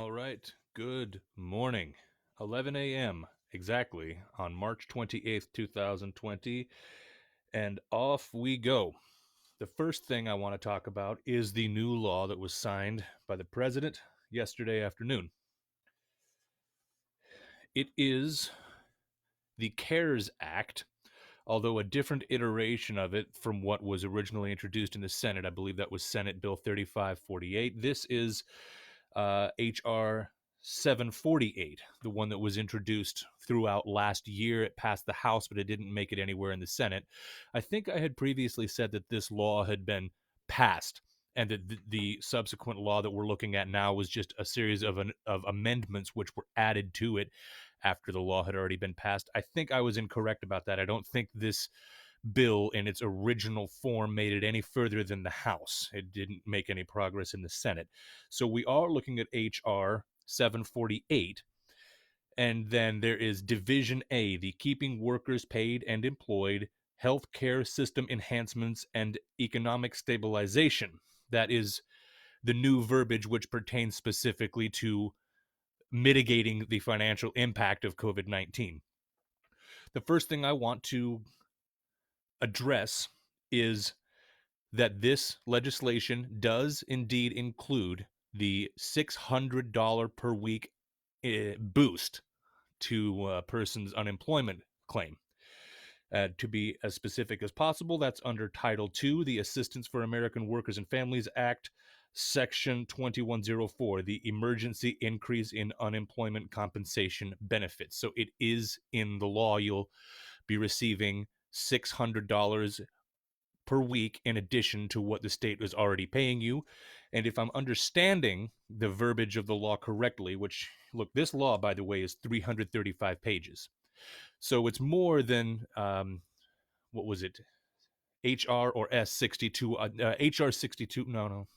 All right. Good morning. 11 a.m. exactly on March 28th, 2020. And off we go. The first thing I want to talk about is the new law that was signed by the president yesterday afternoon. It is the CARES Act, although a different iteration of it from what was originally introduced in the Senate. I believe that was Senate Bill 3548. This is H.R. 748, the one that was introduced throughout last year. It passed the House, but it didn't make it anywhere in the Senate. I think I had previously said that this law had been passed and that the subsequent law that we're looking at now was just a series of amendments which were added to it after the law had already been passed. I think I was incorrect about that. I don't think this bill in its original form made it any further than the House. It didn't make any progress in the Senate. So we are looking at H.R. 748. And then there is Division A, the Keeping Workers Paid and Employed, Healthcare System Enhancements, and Economic Stabilization. That is the new verbiage which pertains specifically to mitigating the financial impact of COVID 19. The first thing I want to address is that this legislation does indeed include the $600 per week boost to a person's unemployment claim. To be as specific as possible, that's under Title II, the Assistance for American Workers and Families Act, Section 2104, the Emergency Increase in Unemployment Compensation Benefits. So it is in the law. You'll be receiving $600 per week in addition to what the state is already paying you. And if I'm understanding the verbiage of the law correctly, which, look, this law, by the way, is 335 pages. So it's more than, what was it, HR or S62, HR 62, no.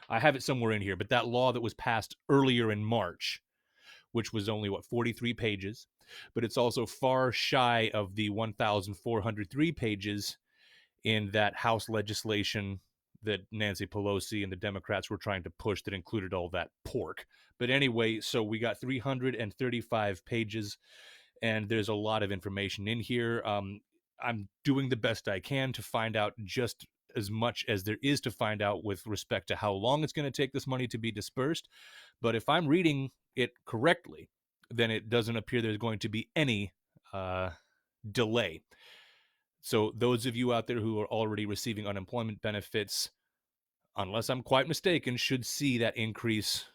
I have it somewhere in here, but that law that was passed earlier in March, which was only, 43 pages, but it's also far shy of the 1,403 pages in that House legislation that Nancy Pelosi and the Democrats were trying to push that included all that pork. But anyway, so we got 335 pages, and there's a lot of information in here. I'm doing the best I can to find out just as much as there is to find out with respect to how long it's going to take this money to be dispersed. But if I'm reading it correctly, then it doesn't appear there's going to be any delay. So those of you out there who are already receiving unemployment benefits, unless I'm quite mistaken, should see that increase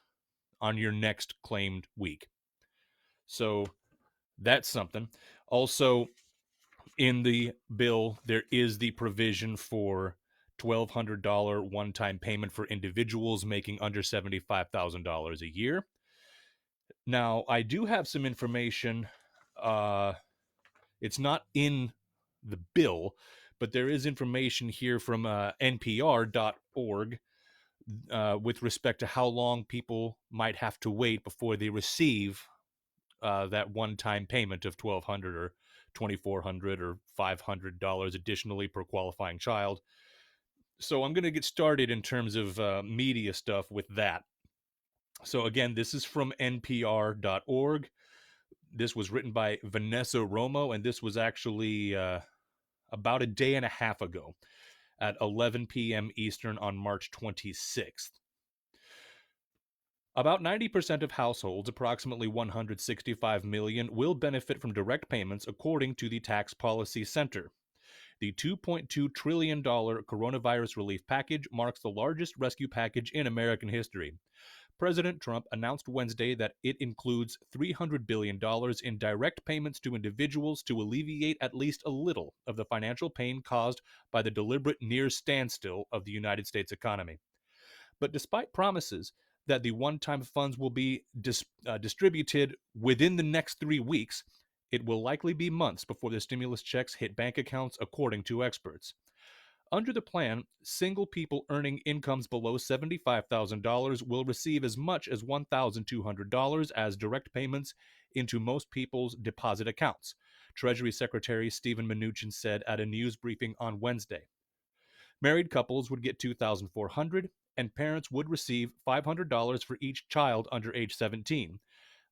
on your next claimed week. So that's something. Also, in the bill, there is the provision for $1,200 one-time payment for individuals making under $75,000 a year. Now, I do have some information. It's not in the bill, but there is information here from NPR.org with respect to how long people might have to wait before they receive that one-time payment of $1,200 or $2,400 or $500 additionally per qualifying child. So I'm going to get started in terms of media stuff with that. So again, this is from NPR.org. This was written by Vanessa Romo, and this was actually about a day and a half ago at 11 p.m. Eastern on March 26th. About 90% of households, approximately 165 million, will benefit from direct payments, according to the Tax Policy Center. The $2.2 trillion coronavirus relief package marks the largest rescue package in American history. President Trump announced Wednesday that it includes $300 billion in direct payments to individuals to alleviate at least a little of the financial pain caused by the deliberate near standstill of the United States economy. But despite promises that the one-time funds will be distributed within the next 3 weeks, it will likely be months before the stimulus checks hit bank accounts, according to experts. Under the plan, single people earning incomes below $75,000 will receive as much as $1,200 as direct payments into most people's deposit accounts, Treasury Secretary Steven Mnuchin said at a news briefing on Wednesday. Married couples would get $2,400, and parents would receive $500 for each child under age 17.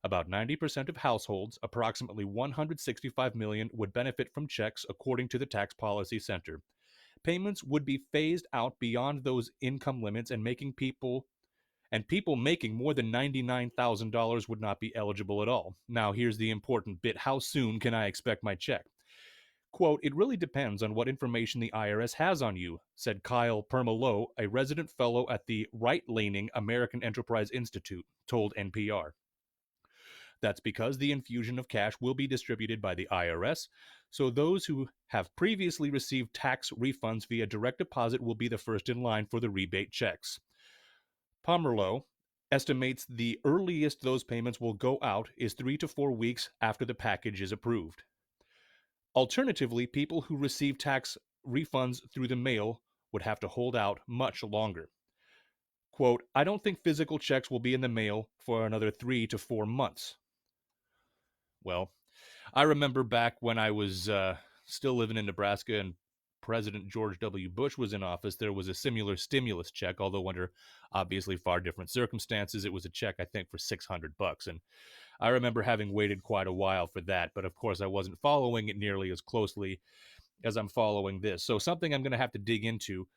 About 90% of households, approximately 165 million, would benefit from checks, according to the Tax Policy Center. Payments would be phased out beyond those income limits, and people making more than $99,000 would not be eligible at all. Now, here's the important bit. How soon can I expect my check? Quote, "It really depends on what information the IRS has on you," said Kyle Permalow, a resident fellow at the right-leaning American Enterprise Institute, told NPR. That's because the infusion of cash will be distributed by the IRS, so those who have previously received tax refunds via direct deposit will be the first in line for the rebate checks. Pomerleau estimates the earliest those payments will go out is 3 to 4 weeks after the package is approved. Alternatively, people who receive tax refunds through the mail would have to hold out much longer. Quote, "I don't think physical checks will be in the mail for another 3 to 4 months." Well, I remember back when I was still living in Nebraska and President George W. Bush was in office, there was a similar stimulus check, although under obviously far different circumstances. It was a check, I think, for $600. And I remember having waited quite a while for that, but of course I wasn't following it nearly as closely as I'm following this. So something I'm going to have to dig into,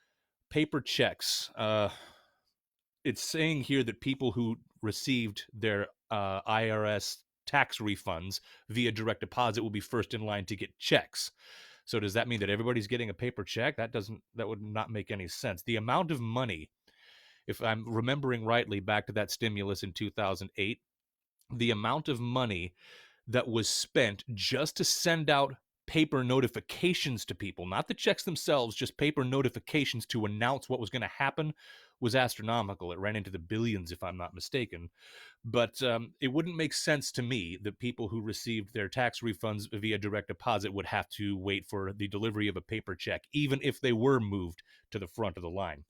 paper checks. It's saying here that people who received their IRS tax refunds via direct deposit will be first in line to get checks. So does that mean that everybody's getting a paper check? That would not make any sense. The amount of money, if I'm remembering rightly back to that stimulus in 2008, the amount of money that was spent just to send out paper notifications to people, not the checks themselves, just paper notifications to announce what was going to happen, was astronomical. It ran into the billions, if I'm not mistaken. But it wouldn't make sense to me that people who received their tax refunds via direct deposit would have to wait for the delivery of a paper check, even if they were moved to the front of the line.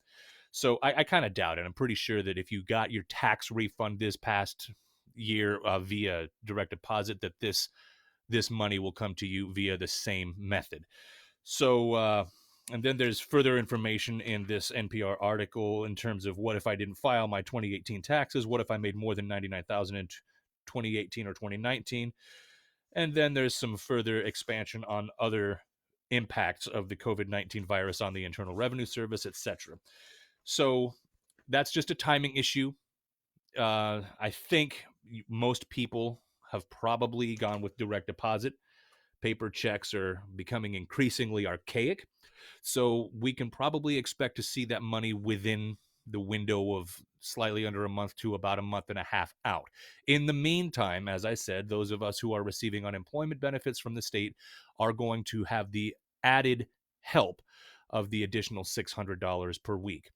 So I kind of doubt it. I'm pretty sure that if you got your tax refund this past year via direct deposit, that this money will come to you via the same method. So, and then there's further information in this NPR article in terms of what if I didn't file my 2018 taxes? What if I made more than 99,000 in 2018 or 2019? And then there's some further expansion on other impacts of the COVID-19 virus on the Internal Revenue Service, etc. So that's just a timing issue. I think most people have probably gone with direct deposit. Paper checks are becoming increasingly archaic. So we can probably expect to see that money within the window of slightly under a month to about a month and a half out. In the meantime, as I said, those of us who are receiving unemployment benefits from the state are going to have the added help of the additional $600 per week.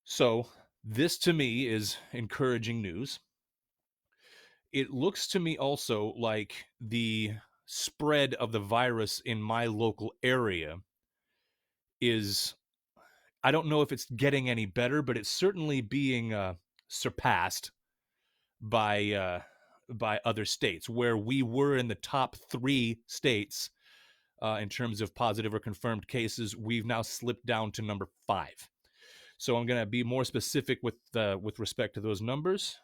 So this to me is encouraging news. It looks to me also like the spread of the virus in my local area is, I don't know if it's getting any better, but it's certainly being surpassed by other states, where we were in the top 3 states in terms of positive or confirmed cases. We've now slipped down to number 5. So I'm going to be more specific with respect to those numbers.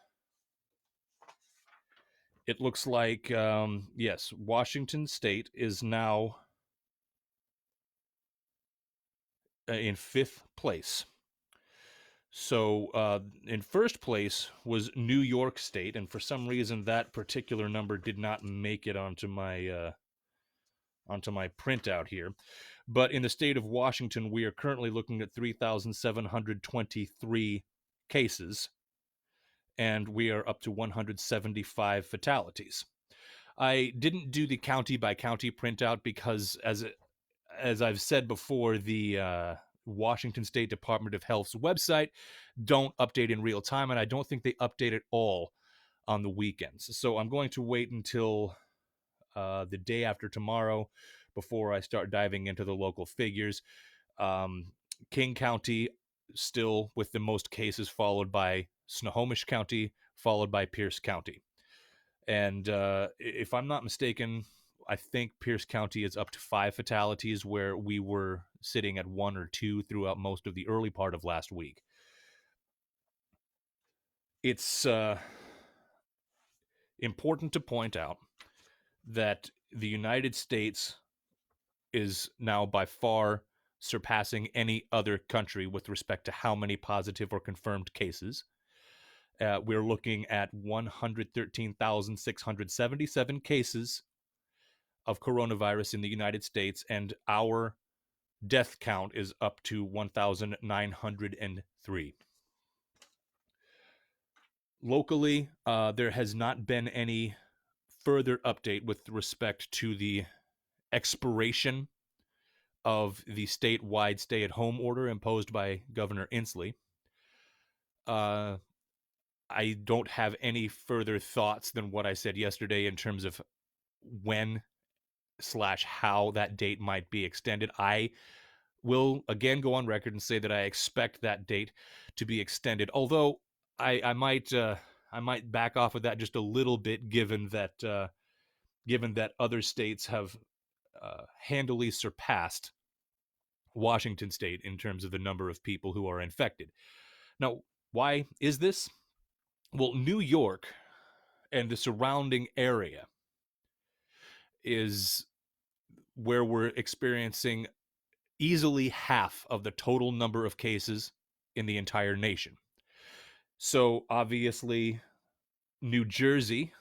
It looks like, yes, Washington State is now in 5th place. So in first place was New York State, and for some reason that particular number did not make it onto my printout here. But in the state of Washington, we are currently looking at 3,723 cases, and we are up to 175 fatalities. I didn't do the county by county printout because, as I've said before, the Washington State Department of Health's website don't update in real time, and I don't think they update at all on the weekends. So I'm going to wait until the day after tomorrow before I start diving into the local figures. King County still with the most cases, followed by Snohomish County, followed by Pierce County. And if I'm not mistaken, I think Pierce County is up to 5 fatalities, where we were sitting at 1 or 2 throughout most of the early part of last week. It's important to point out that the United States is now by far surpassing any other country with respect to how many positive or confirmed cases. We're looking at 113,677 cases of coronavirus in the United States, and our death count is up to 1,903. Locally, there has not been any further update with respect to the expiration of the statewide stay-at-home order imposed by Governor Inslee. I don't have any further thoughts than what I said yesterday in terms of when/how that date might be extended. I will again go on record and say that I expect that date to be extended, although I might back off of that just a little bit, given that other states have handily surpassed Washington State in terms of the number of people who are infected. Now, why is this? Well, New York and the surrounding area is where we're experiencing easily half of the total number of cases in the entire nation. So obviously, New Jersey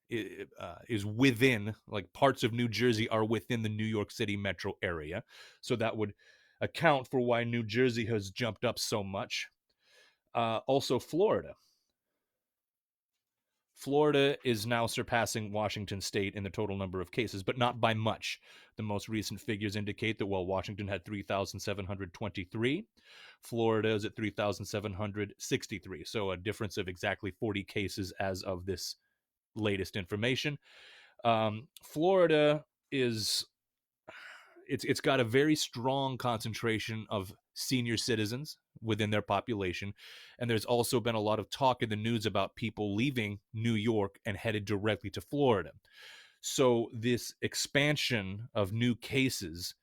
is within, like parts of New Jersey are within the New York City metro area. So that would account for why New Jersey has jumped up so much. Also, Florida. Florida is now surpassing Washington State in the total number of cases, but not by much. The most recent figures indicate that while Washington had 3,723, Florida is at 3,763. So a difference of exactly 40 cases as of this latest information. Florida is it's got a very strong concentration of senior citizens within their population, and there's also been a lot of talk in the news about people leaving New York and headed directly to Florida. So this expansion of new cases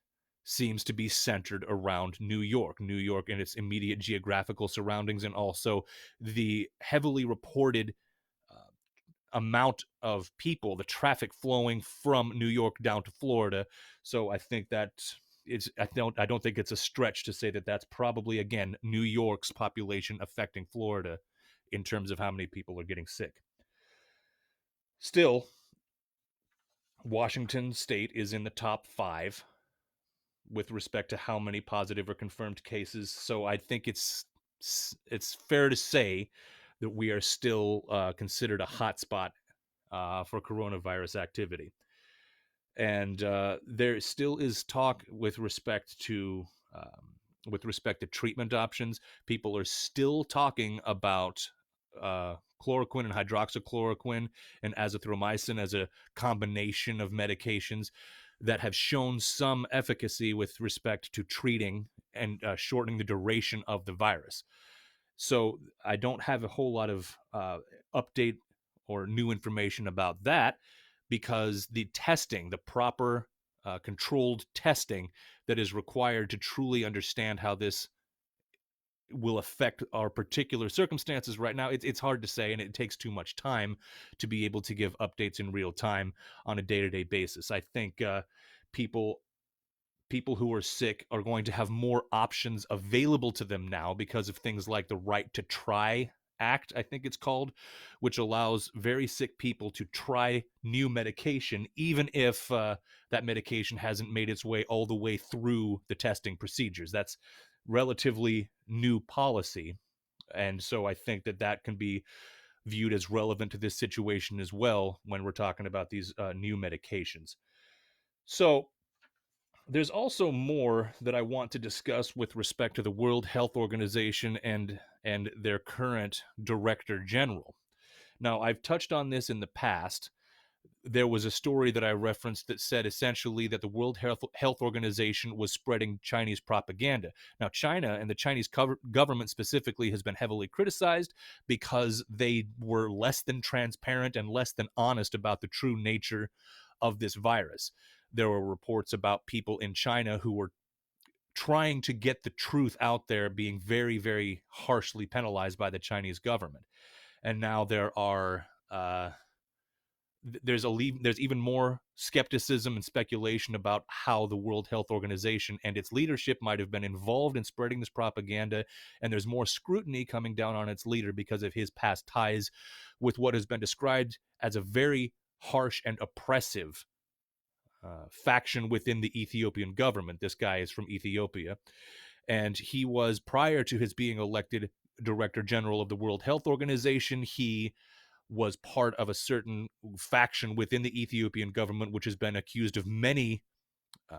seems to be centered around New York and its immediate geographical surroundings, and also the heavily reported amount of people, the traffic flowing from New York down to Florida. So I think that I don't think it's a stretch to say that that's probably, again, New York's population affecting Florida in terms of how many people are getting sick. Still, Washington State is in the top 5 with respect to how many positive or confirmed cases. So I think it's fair to say that we are still considered a hotspot for coronavirus activity. And there still is talk with respect to treatment options. People are still talking about chloroquine and hydroxychloroquine and azithromycin as a combination of medications that have shown some efficacy with respect to treating and shortening the duration of the virus. So I don't have a whole lot of update or new information about that, because the testing, the proper controlled testing that is required to truly understand how this will affect our particular circumstances right now, it's hard to say, and it takes too much time to be able to give updates in real time on a day-to-day basis. I think people who are sick are going to have more options available to them now because of things like the Right to Try Act, I think it's called, which allows very sick people to try new medication, even if that medication hasn't made its way all the way through the testing procedures. That's relatively new policy. And so I think that that can be viewed as relevant to this situation as well when we're talking about these new medications. So there's also more that I want to discuss with respect to the World Health Organization and their current director general. Now, I've touched on this in the past. There was a story that I referenced that said essentially that the World Health Organization was spreading Chinese propaganda. Now, China and the Chinese government specifically has been heavily criticized because they were less than transparent and less than honest about the true nature of this virus. There were reports about people in China who were trying to get the truth out there being very, very harshly penalized by the Chinese government. and now there's even more skepticism and speculation about how the World Health Organization and its leadership might have been involved in spreading this propaganda, and there's more scrutiny coming down on its leader because of his past ties with what has been described as a very harsh and oppressive faction within the Ethiopian government. This guy is from Ethiopia, and he was, prior to his being elected Director General of the World Health Organization, he was part of a certain faction within the Ethiopian government, which has been accused of many uh,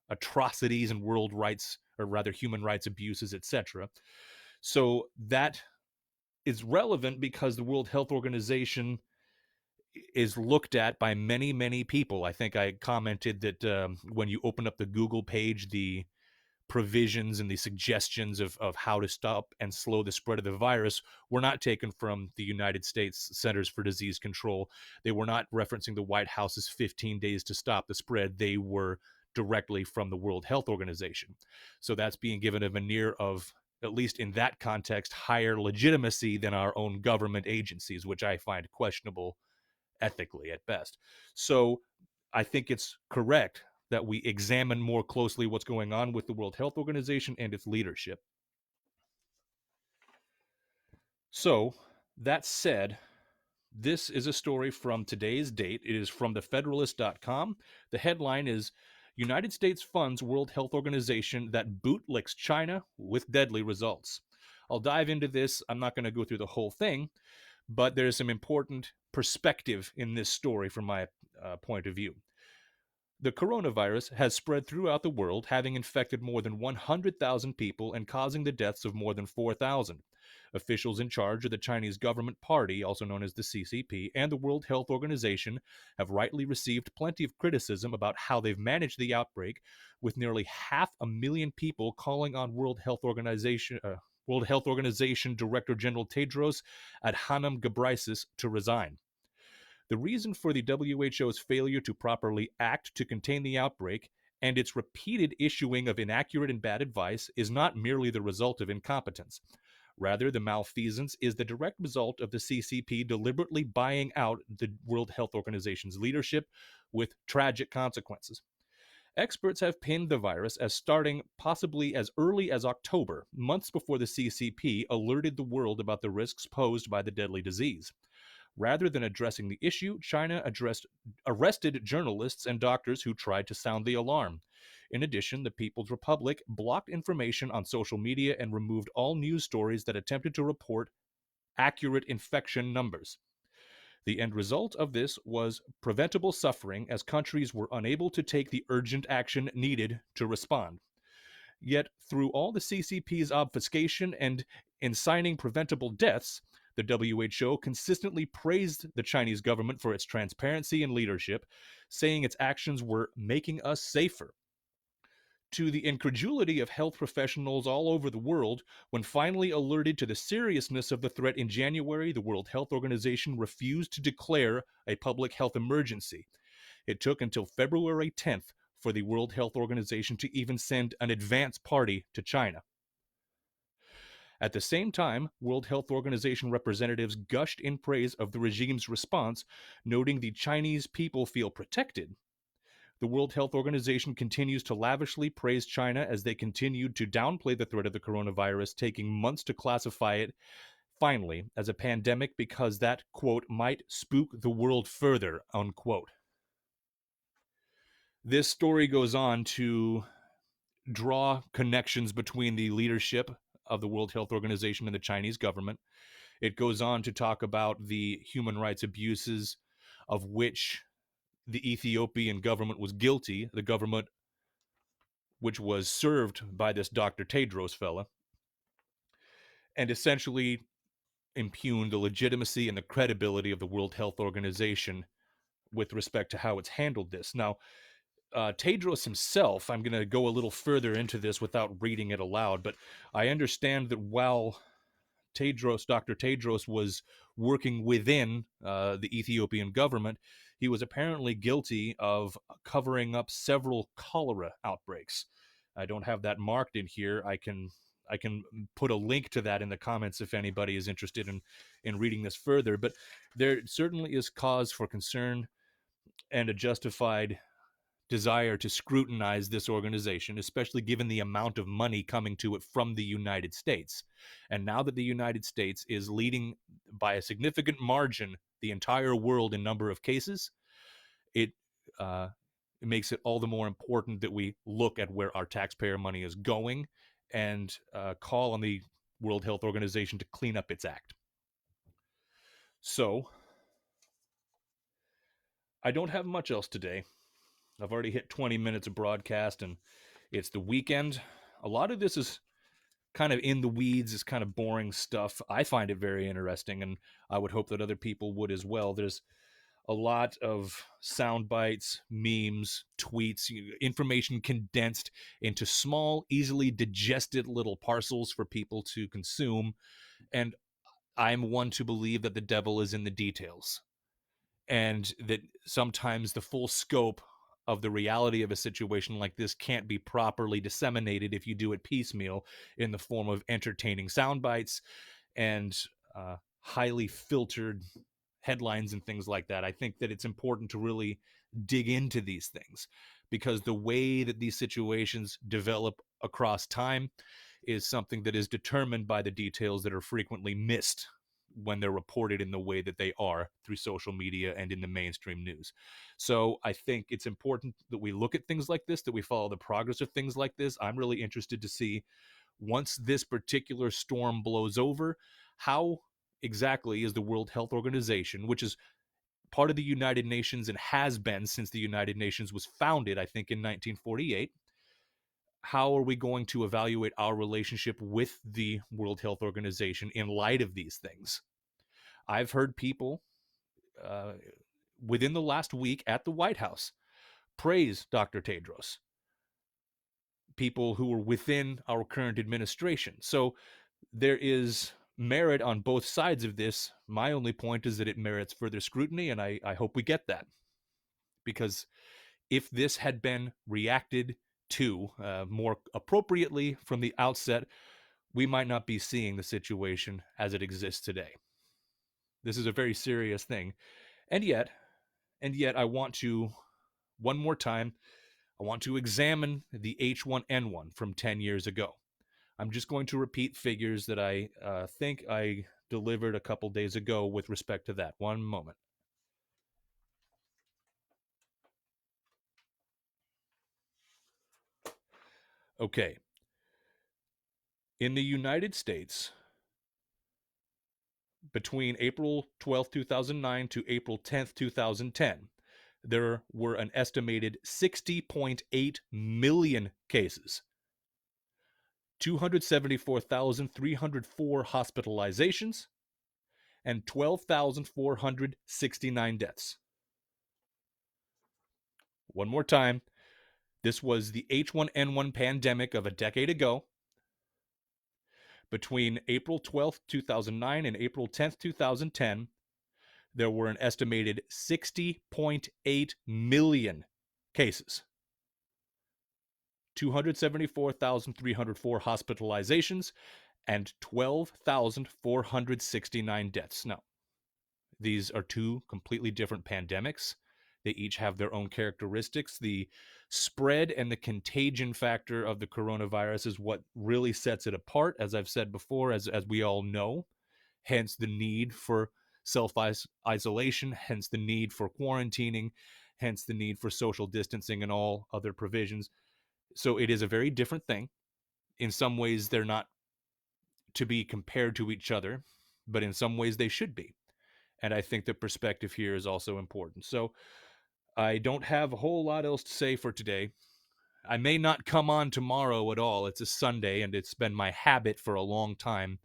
atrocities and world rights, or rather human rights abuses, etc. So that is relevant because the World Health Organization is looked at by many, many people. I think I commented that when you open up the Google page, the provisions and the suggestions of how to stop and slow the spread of the virus were not taken from the United States Centers for Disease Control. They were not referencing the White House's 15 days to stop the spread. They were directly from the World Health Organization. So that's being given a veneer of, at least in that context, higher legitimacy than our own government agencies, which I find questionable ethically at best. So I think it's correct that we examine more closely what's going on with the World Health Organization and its leadership. So, that said, this is a story from today's date. It is from thefederalist.com. The headline is United States funds World Health Organization that bootlicks China with deadly results. I'll dive into this. I'm not going to go through the whole thing, but there's some important perspective in this story from my point of view. The coronavirus has spread throughout the world, having infected more than 100,000 people and causing the deaths of more than 4,000. Officials in charge of the Chinese Government Party, also known as the CCP, and the World Health Organization have rightly received plenty of criticism about how they've managed the outbreak, with nearly 500,000 people calling on World Health Organization Director General Tedros Adhanom Ghebreyesus to resign. The reason for the WHO's failure to properly act to contain the outbreak and its repeated issuing of inaccurate and bad advice is not merely the result of incompetence. Rather, the malfeasance is the direct result of the CCP deliberately buying out the World Health Organization's leadership, with tragic consequences. Experts have pinned the virus as starting possibly as early as October, months before the CCP alerted the world about the risks posed by the deadly disease. Rather than addressing the issue, China arrested journalists and doctors who tried to sound the alarm. In addition, the People's Republic blocked information on social media and removed all news stories that attempted to report accurate infection numbers. The end result of this was preventable suffering, as countries were unable to take the urgent action needed to respond. Yet, through all the CCP's obfuscation and in signing preventable deaths, the WHO consistently praised the Chinese government for its transparency and leadership, saying its actions were making us safer. To the incredulity of health professionals all over the world, when finally alerted to the seriousness of the threat in January, the World Health Organization refused to declare a public health emergency. It took until February 10th for the World Health Organization to even send an advance party to China. At the same time, World Health Organization representatives gushed in praise of the regime's response, noting the Chinese people feel protected. The World Health Organization continues to lavishly praise China as they continued to downplay the threat of the coronavirus, taking months to classify it, finally, as a pandemic because that, quote, might spook the world further, unquote. This story goes on to draw connections between the leadership of the World Health Organization and the Chinese government. It goes on to talk about the human rights abuses of which the Ethiopian government was guilty, the government which was served by this Dr. Tedros fella, and essentially impugned the legitimacy and the credibility of the World Health Organization with respect to how it's handled this. Now, Tedros himself, I'm going to go a little further into this without reading it aloud, but I understand that while Dr. Tedros was working within the Ethiopian government, he was apparently guilty of covering up several cholera outbreaks. I don't have that marked in here. I can I can put a link to that in the comments if anybody is interested in reading this further. But there certainly is cause for concern and a justified desire to scrutinize this organization, especially given the amount of money coming to it from the United States. And now that the United States is leading by a significant margin the entire world in number of cases, it uh, it makes it all the more important that we look at where our taxpayer money is going and call on the World Health Organization to clean up its act. So, I don't have much else today. I've already hit 20 minutes of broadcast, and it's the weekend. A lot of this is kind of in the weeds, is kind of boring stuff. I find it very interesting, and I would hope that other people would as well. There's a lot of sound bites, memes, tweets, information condensed into small, easily digested little parcels for people to consume. And I'm one to believe that the devil is in the details, and that sometimes the full scope of the reality of a situation like this can't be properly disseminated if you do it piecemeal in the form of entertaining sound bites and highly filtered headlines and things like that. I think that it's important to really dig into these things, because the way that these situations develop across time is something that is determined by the details that are frequently missed when they're reported in the way that they are through social media and in the mainstream news. So I think it's important that we look at things like this, that we follow the progress of things like this. I'm really interested to see, once this particular storm blows over, how exactly is the World Health Organization, which is part of the United Nations and has been since the United Nations was founded, I think, in 1948, how are we going to evaluate our relationship with the World Health Organization in light of these things? I've heard people uh, within the last week at the White House praise Dr. Tedros, people who were within our current administration. So there is merit on both sides of this. My only point is that it merits further scrutiny, and I hope we get that. Because if this had been reacted to more appropriately from the outset, we might not be seeing the situation as it exists today. This is a very serious thing. And yet, I want to, one more time, I want to examine the H1N1 from 10 years ago. I'm just going to repeat figures that I think I delivered a couple days ago with respect to that. One moment. Okay. In the United States, between April 12th, 2009 to April 10th, 2010, there were an estimated 60.8 million cases, 274,304 hospitalizations, and 12,469 deaths. One more time. This was the H1N1 pandemic of a decade ago. Between April 12th, 2009 and April 10th, 2010, there were an estimated 60.8 million cases, 274,304 hospitalizations, and 12,469 deaths. Now, these are two completely different pandemics. They each have their own characteristics. The spread and the contagion factor of the coronavirus is what really sets it apart, as I've said before, as we all know. Hence the need for self-isolation, hence the need for quarantining, hence the need for social distancing and all other provisions. So it is a very different thing. In some ways, they're not to be compared to each other, but in some ways they should be. And I think the perspective here is also important. So I don't have a whole lot else to say for today. I may not come on tomorrow at all. It's a Sunday, and it's been my habit for a long time.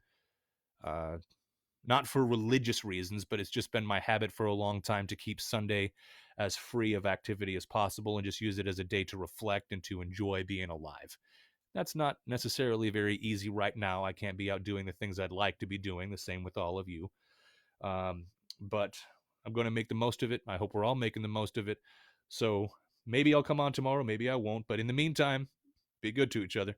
Not for religious reasons, but it's just been my habit for a long time to keep Sunday as free of activity as possible and just use it as a day to reflect and to enjoy being alive. That's not necessarily very easy right now. I can't be out doing the things I'd like to be doing, the same with all of you. But I'm going to make the most of it. I hope we're all making the most of it. So maybe I'll come on tomorrow, maybe I won't. But in the meantime, be good to each other.